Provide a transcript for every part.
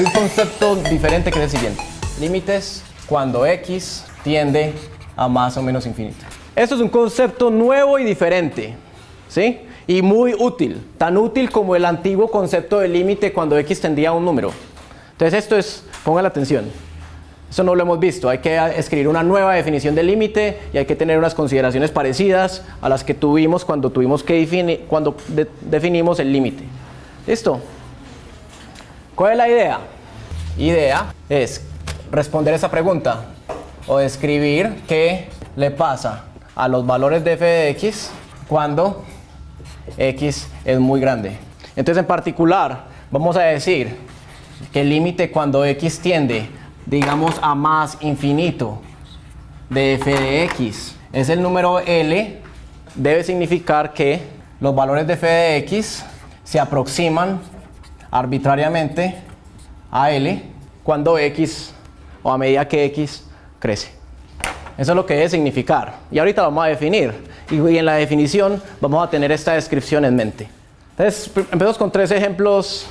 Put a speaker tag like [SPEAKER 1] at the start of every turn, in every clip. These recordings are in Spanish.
[SPEAKER 1] hay un concepto diferente que es el siguiente. Límites cuando x tiende a más o menos infinito. Esto es un concepto nuevo y diferente, ¿sí? Y muy útil, tan útil como el antiguo concepto de límite cuando x tendía a un número. Entonces esto es, pongan atención, eso no lo hemos visto, hay que escribir una nueva definición de límite y hay que tener unas consideraciones parecidas a las que tuvimos cuando definimos el límite. ¿Listo? ¿Cuál es la idea? Idea es responder esa pregunta o describir qué le pasa a los valores de f de x cuando x es muy grande. Entonces en particular vamos a decir que el límite cuando x tiende, digamos, a más infinito de f de x es el número L, debe significar que los valores de f de x se aproximan arbitrariamente a L cuando x o a medida que x crece. Eso es lo que debe significar. Y ahorita lo vamos a definir. Y en la definición vamos a tener esta descripción en mente. Entonces, empezamos con 3 ejemplos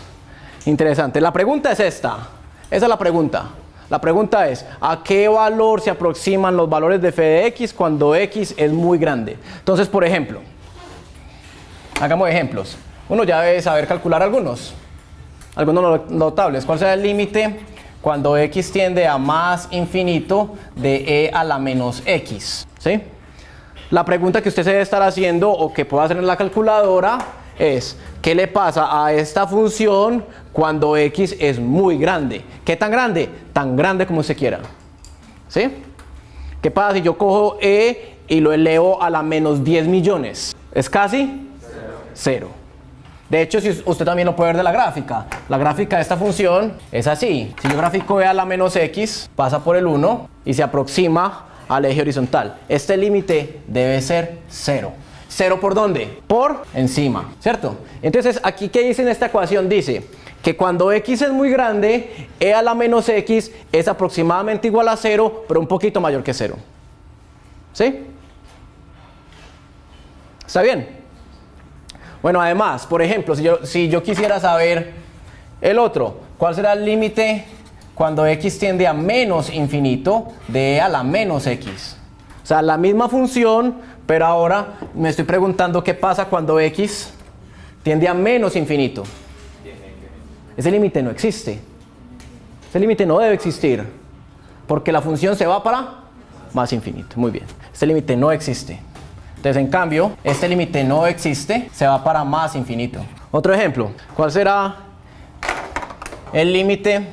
[SPEAKER 1] interesantes. La pregunta es esta. Esa es la pregunta. La pregunta es, ¿a qué valor se aproximan los valores de f de x cuando x es muy grande? Entonces, por ejemplo, hagamos ejemplos. Uno ya debe saber calcular algunos notables. ¿Cuál será el límite cuando x tiende a más infinito de e a la menos x? ¿Sí? La pregunta que usted se debe estar haciendo o que pueda hacer en la calculadora es, ¿qué le pasa a esta función cuando x es muy grande? ¿Qué tan grande? Tan grande como usted quiera. ¿Sí? ¿Qué pasa si yo cojo e y lo elevo a la menos 10 millones? ¿Es casi? Cero. De hecho, si usted también lo puede ver de la gráfica. La gráfica de esta función es así. Si yo grafico e a la menos x, pasa por el 1 y se aproxima al eje horizontal. Este límite debe ser 0. ¿Cero por dónde? Por encima, ¿cierto? Entonces, aquí, ¿qué dice en esta ecuación? Dice que cuando x es muy grande, e a la menos x es aproximadamente igual a 0, pero un poquito mayor que 0. ¿Sí? ¿Está bien? Bueno, además, por ejemplo, si yo quisiera saber el otro, ¿cuál será el límite cuando x tiende a menos infinito de e a la menos x? O sea, la misma función, pero ahora me estoy preguntando qué pasa cuando x tiende a menos infinito. Ese límite no existe. Ese límite no debe existir, porque la función se va para más infinito. Muy bien, este límite no existe. Entonces, en cambio, este límite no existe, se va para más infinito. Otro ejemplo, ¿cuál será el límite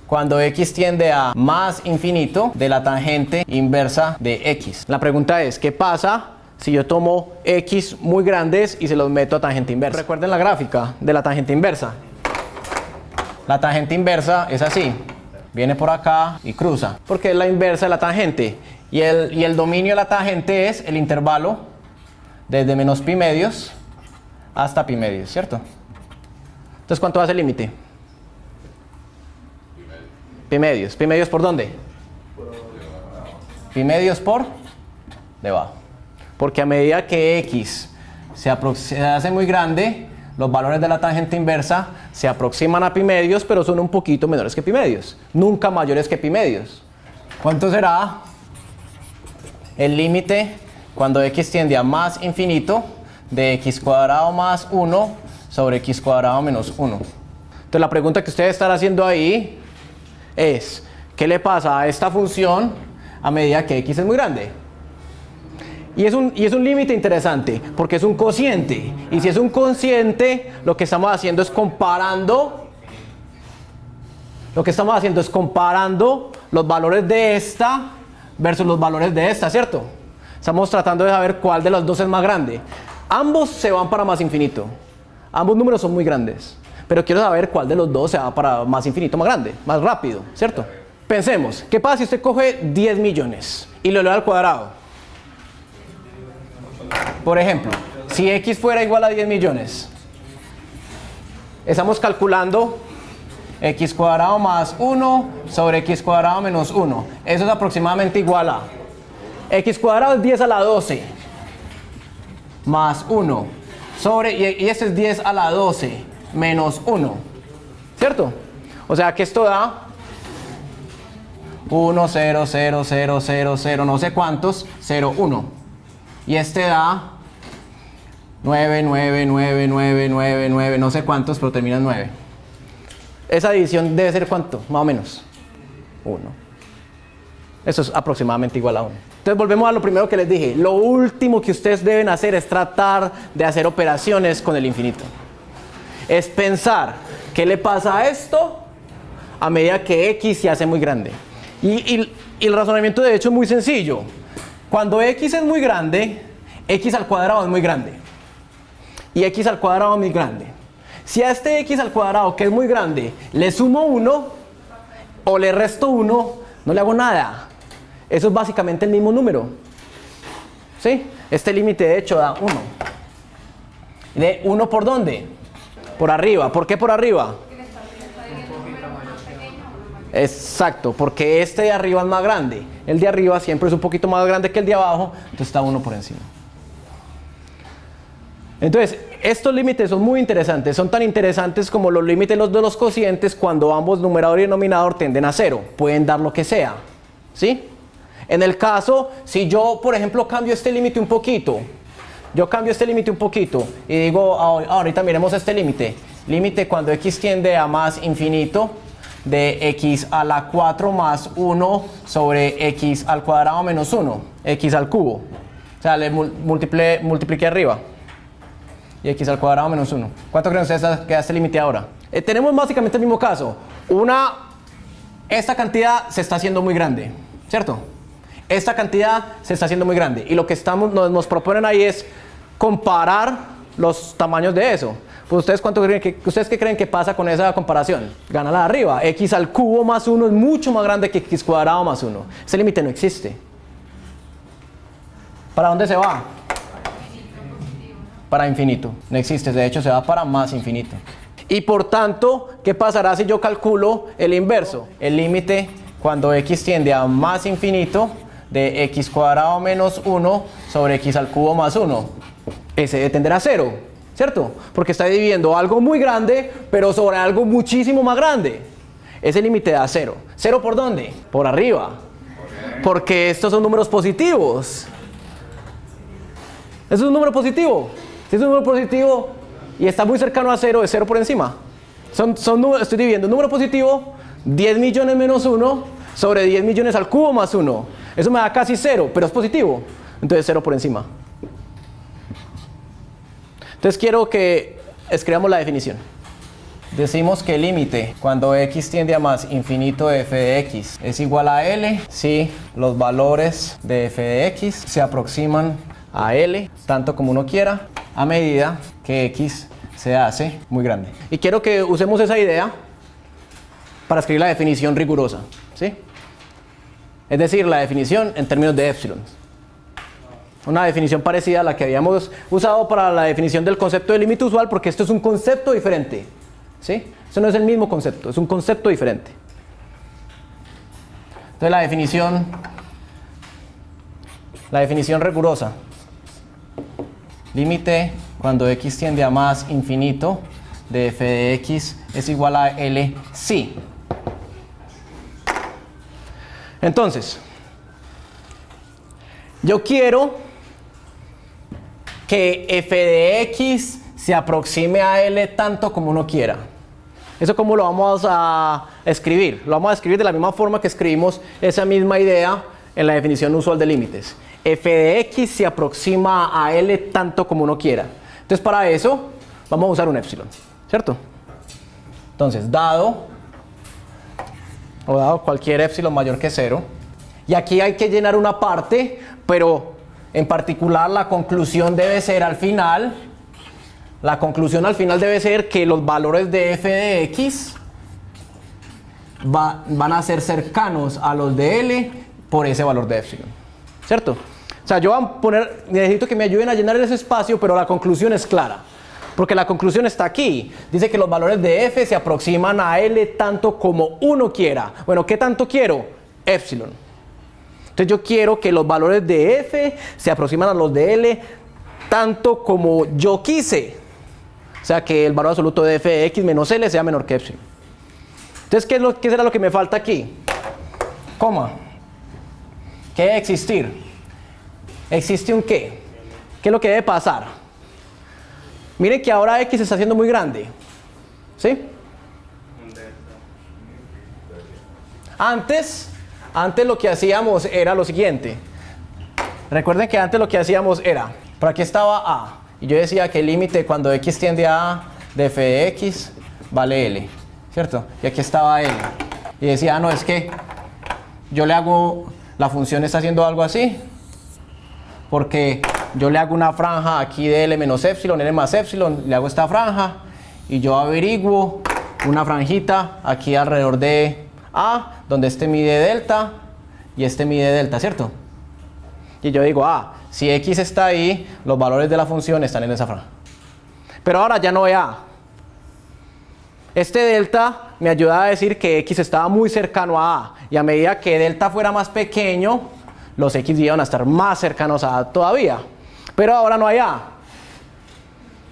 [SPEAKER 1] cuando x tiende a más infinito de la tangente inversa de x? La pregunta es, ¿qué pasa si yo tomo x muy grandes y se los meto a tangente inversa? Recuerden la gráfica de la tangente inversa. La tangente inversa es así, viene por acá y cruza, porque es la inversa de la tangente. Y el dominio de la tangente es el intervalo desde menos pi medios hasta pi medios, ¿cierto? Entonces, ¿cuánto va a ser el límite? Pi medios. ¿Pi medios por dónde? Pi medios por debajo. Porque a medida que x se hace muy grande, los valores de la tangente inversa se aproximan a pi medios, pero son un poquito menores que pi medios. Nunca mayores que pi medios. ¿Cuánto será el límite cuando x tiende a más infinito de x cuadrado más 1 sobre x cuadrado menos 1? Entonces la pregunta que ustedes están haciendo ahí es, ¿qué le pasa a esta función a medida que x es muy grande? Y es un límite interesante, porque es un cociente. Y si es un cociente, lo que estamos haciendo es comparando los valores de esta versus los valores de esta, ¿cierto? Estamos tratando de saber cuál de los dos es más grande. Ambos se van para más infinito. Ambos números son muy grandes. Pero quiero saber cuál de los dos se va para más infinito más grande, más rápido, ¿cierto? Pensemos, ¿qué pasa si usted coge 10 millones y lo eleva al cuadrado? Por ejemplo, si x fuera igual a 10 millones, estamos calculando x cuadrado más 1 sobre x cuadrado menos 1. Eso es aproximadamente igual a x cuadrado es 10 a la 12 más 1 sobre, y este es 10 a la 12 menos 1, ¿cierto? O sea que esto da 1, 0, 0, 0, 0, 0, no sé cuántos, 0, 1. Y este da 9, 9, 9, 9, 9, 9, no sé cuántos, pero termina en 9. Esa división debe ser ¿cuánto? Más o menos 1. Eso es aproximadamente igual a 1. Entonces volvemos a lo primero que les dije. Lo último que ustedes deben hacer es tratar de hacer operaciones con el infinito. Es pensar, ¿qué le pasa a esto a medida que x se hace muy grande? Y el razonamiento de hecho es muy sencillo. Cuando x es muy grande, x al cuadrado es muy grande. Y x al cuadrado es muy grande. Si a este x al cuadrado, que es muy grande, le sumo 1 o le resto 1, no le hago nada. Eso es básicamente el mismo número. ¿Sí? Este límite de hecho da 1. ¿De 1 por dónde? Por arriba. ¿Por qué por arriba? Exacto, porque este de arriba es más grande. El de arriba siempre es un poquito más grande que el de abajo, entonces está 1 por encima. Entonces, estos límites son muy interesantes. Son tan interesantes como los límites de los cocientes cuando ambos numerador y denominador tienden a 0. Pueden dar lo que sea. ¿Sí? En el caso, si yo, por ejemplo, cambio este límite un poquito. Yo cambio este límite un poquito y digo, ahorita miremos este límite. Límite cuando x tiende a más infinito de x a la 4 más 1 sobre x al cuadrado menos 1. X al cubo. O sea, le multipliqué arriba. Y x al cuadrado menos 1. ¿Cuánto creen ustedes que da este límite ahora? Tenemos básicamente el mismo caso. Esta cantidad se está haciendo muy grande, ¿cierto? Esta cantidad se está haciendo muy grande. Y lo que nos proponen ahí es comparar los tamaños de eso. Pues ¿ustedes qué creen que pasa con esa comparación? Gana la de arriba. X al cubo más 1 es mucho más grande que x cuadrado más 1. Ese límite no existe. ¿Para dónde se va? Para infinito. No existe, de hecho se va para más infinito. Y por tanto, ¿qué pasará si yo calculo el inverso? El límite cuando x tiende a más infinito de x cuadrado menos 1 sobre x al cubo más 1. Ese debe tender a 0, ¿cierto? Porque está dividiendo algo muy grande, pero sobre algo muchísimo más grande. Ese límite da 0. ¿0 por dónde? Por arriba. Porque estos son números positivos. ¿Eso es un número positivo? Si es un número positivo y está muy cercano a 0, es 0 por encima. Estoy dividiendo un número positivo, 10 millones menos 1, sobre 10 millones al cubo más 1. Eso me da casi 0, pero es positivo. Entonces 0 por encima. Entonces quiero que escribamos la definición. Decimos que el límite cuando x tiende a más infinito de f de x es igual a L si los valores de f de x se aproximan a L tanto como uno quiera a medida que x se hace muy grande. Y quiero que usemos esa idea para escribir la definición rigurosa, ¿sí? Es decir, la definición en términos de épsilon. Una definición parecida a la que habíamos usado para la definición del concepto de límite usual, porque esto es un concepto diferente, ¿sí? Esto no es el mismo concepto, es un concepto diferente. Entonces la definición rigurosa. Límite cuando x tiende a más infinito de f de x es igual a L si. Entonces, yo quiero que f de x se aproxime a L tanto como uno quiera. ¿Eso cómo lo vamos a escribir? Lo vamos a escribir de la misma forma que escribimos esa misma idea en la definición usual de límites. F de x se aproxima a L tanto como uno quiera. Entonces para eso vamos a usar un épsilon, ¿cierto? Entonces dado cualquier épsilon mayor que 0, y aquí hay que llenar una parte, pero en particular la conclusión debe ser al final. La conclusión al final debe ser que los valores de f de x van a ser cercanos a los de L por ese valor de épsilon, ¿cierto? O sea, yo voy a necesito que me ayuden a llenar ese espacio, pero la conclusión es clara. Porque la conclusión está aquí. Dice que los valores de f se aproximan a L tanto como uno quiera. Bueno, ¿qué tanto quiero? Épsilon. Entonces yo quiero que los valores de f se aproximan a los de L tanto como yo quise. O sea, que el valor absoluto de f de x menos L sea menor que épsilon. Entonces, ¿qué será lo que me falta aquí? Coma. ¿Qué debe existir? ¿Existe un qué? ¿Qué es lo que debe pasar? Miren que ahora X se está haciendo muy grande. ¿Sí? Antes lo que hacíamos era lo siguiente. Recuerden que antes lo que hacíamos era, por aquí estaba A, y yo decía que el límite cuando X tiende a A de f de X vale L, ¿cierto? Y aquí estaba L. Y decía, no, es que yo le hago, la función está haciendo algo así, porque yo le hago una franja aquí de L menos epsilon, L más epsilon, le hago esta franja, y yo averiguo una franjita aquí alrededor de A, donde este mide delta, y este mide delta, ¿cierto? Y yo digo, si X está ahí, los valores de la función están en esa franja. Pero ahora ya no hay A. Este delta me ayuda a decir que X estaba muy cercano a A. Y a medida que delta fuera más pequeño, los X iban a estar más cercanos a A todavía. Pero ahora no hay A.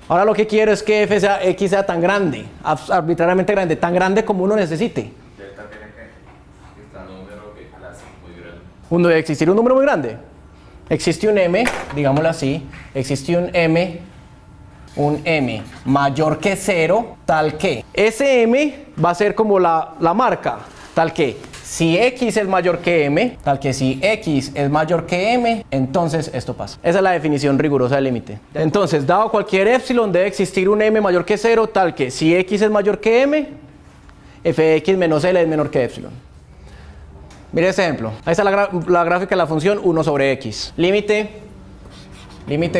[SPEAKER 1] Ahora lo que quiero es que X sea tan grande, arbitrariamente grande, tan grande como uno necesite.
[SPEAKER 2] Delta tiene que estar un número que clase muy grande.
[SPEAKER 1] Debe existir un número muy grande. Existe un m, digámoslo así, existe un m mayor que 0, tal que ese m va a ser como la marca, tal que si x es mayor que m, tal que si x es mayor que m, entonces esto pasa. Esa es la definición rigurosa del límite. Entonces, dado cualquier epsilon, debe existir un m mayor que 0, tal que si x es mayor que m, f de x menos L es menor que epsilon. Mire este ejemplo. Ahí está la gráfica de la función 1 sobre x. Límite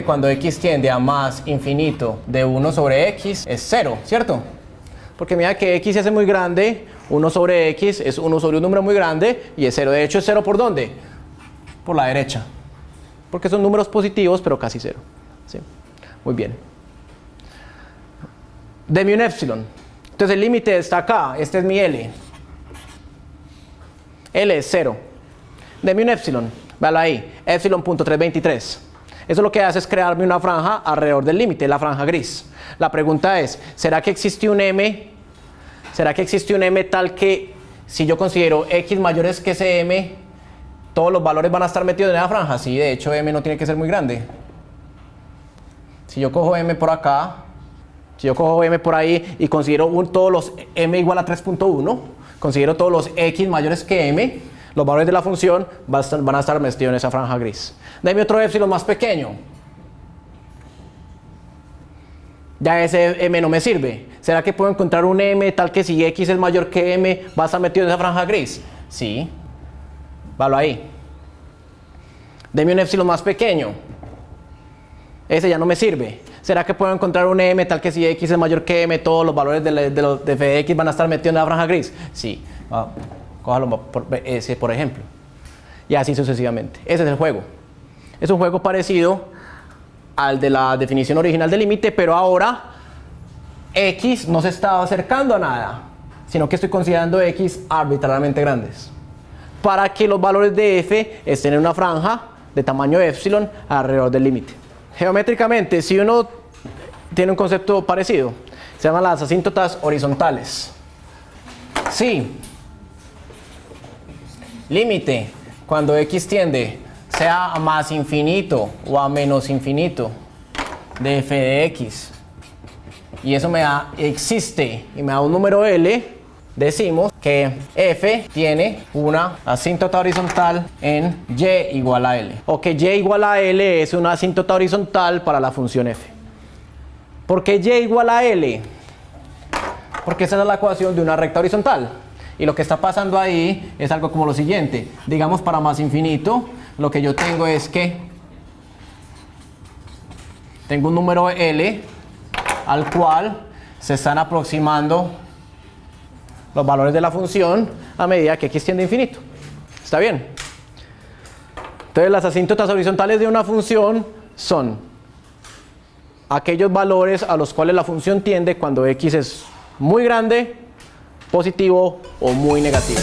[SPEAKER 1] cuando x tiende a más infinito de 1 sobre x es 0, ¿cierto? Porque mira que x se hace muy grande, 1 sobre x es 1 sobre un número muy grande y es 0. De hecho, ¿es 0 por dónde? Por la derecha. Porque son números positivos, pero casi 0. ¿Sí? Muy bien. Deme un epsilon. Entonces el límite está acá. Este es mi L. L es 0. Deme un epsilon. Véalo ahí. Epsilon.323. Eso lo que hace es crearme una franja alrededor del límite, la franja gris. La pregunta es, ¿será que existe un m? ¿Será que existe un m tal que si yo considero x mayores que ese m, todos los valores van a estar metidos en la franja? Sí, de hecho m no tiene que ser muy grande. Si yo cojo m por acá, si yo cojo m por ahí y considero todos los m igual a 3.1, considero todos los x mayores que m, los valores de la función van a estar metidos en esa franja gris. Dame otro epsilon más pequeño. Ya ese m no me sirve. ¿Será que puedo encontrar un m tal que si x es mayor que m va a estar metido en esa franja gris? Sí. Valo ahí. Deme un epsilon más pequeño. Ese ya no me sirve. ¿Será que puedo encontrar un m tal que si x es mayor que m, todos los valores de f de x van a estar metidos en la franja gris? Sí. Cójalo ese, por ejemplo. Y así sucesivamente. Ese es el juego. Es un juego parecido al de la definición original del límite, pero ahora x no se está acercando a nada, sino que estoy considerando x arbitrariamente grandes, para que los valores de f estén en una franja de tamaño epsilon alrededor del límite. Geométricamente, si uno tiene un concepto parecido, se llaman las asíntotas horizontales. Sí. Límite, cuando x tiende sea a más infinito o a menos infinito de f de x, y eso existe y me da un número L, decimos que f tiene una asíntota horizontal en y igual a L, o que y igual a L es una asíntota horizontal para la función f. ¿Por qué y igual a L? Porque esa es la ecuación de una recta horizontal. Y lo que está pasando ahí es algo como lo siguiente. Digamos, para más infinito, lo que yo tengo es que tengo un número L al cual se están aproximando los valores de la función a medida que x tiende a infinito. ¿Está bien? Entonces las asíntotas horizontales de una función son aquellos valores a los cuales la función tiende cuando x es muy grande, positivo o muy negativo.